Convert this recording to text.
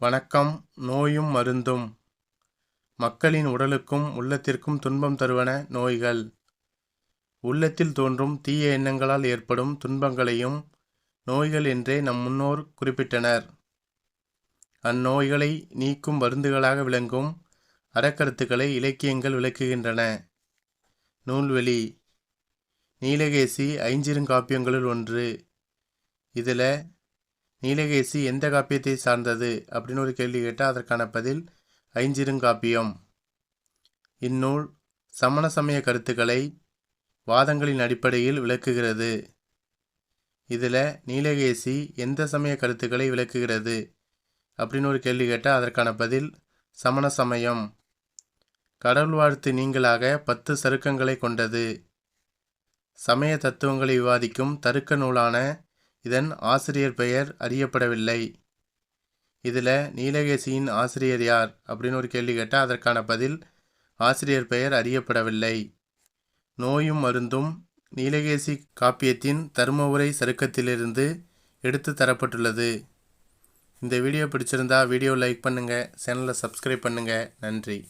வணக்கம். நோயும் மருந்தும். மக்களின் உடலுக்கும் உள்ளத்திற்கும் துன்பம் தருவன நோய்கள். உள்ளத்தில் தோன்றும் தீய எண்ணங்களால் ஏற்படும் துன்பங்களையும் நோய்கள் என்றே நம் முன்னோர் குறிப்பிட்டனர். அந்நோய்களை நீக்கும் மருந்துகளாக விளங்கும் அறக்கருத்துக்களை இலக்கியங்கள் விளக்குகின்றன. நூல்வெளி. நீலகேசி ஐஞ்சிறுகாப்பியங்களுள் ஒன்று. இதில் நீலகேசி எந்த காப்பியத்தை சார்ந்தது அப்படின்னு ஒரு கேள்வி கேட்டால் அதற்கான பதில் ஐஞ்சிறுகாப்பியம். இந்நூல் சமண சமய கருத்துக்களை வாதங்களின் அடிப்படையில் விளக்குகிறது. இதில் நீலகேசி எந்த சமய கருத்துக்களை விளக்குகிறது அப்படின்னு ஒரு கேள்வி கேட்டால் அதற்கான பதில் சமண சமயம். கடவுள் வாழ்த்து நீங்களாக 10 சருக்கங்களை கொண்டது. சமய தத்துவங்களை விவாதிக்கும் தருக்க நூலான இதன் ஆசிரியர் பெயர் அறியப்படவில்லை. இதில் நீலகேசியின் ஆசிரியர் யார் அப்படின்னு ஒரு கேள்வி கேட்டால் அதற்கான பதில் ஆசிரியர் பெயர் அறியப்படவில்லை. நோயும் மருந்தும் நீலகேசி காப்பியத்தின் தர்ம உரை சருக்கத்திலிருந்து எடுத்து தரப்பட்டுள்ளது. இந்த வீடியோ பிடிச்சிருந்தா வீடியோ லைக் பண்ணுங்கள், சேனலை சப்ஸ்கிரைப் பண்ணுங்கள். நன்றி.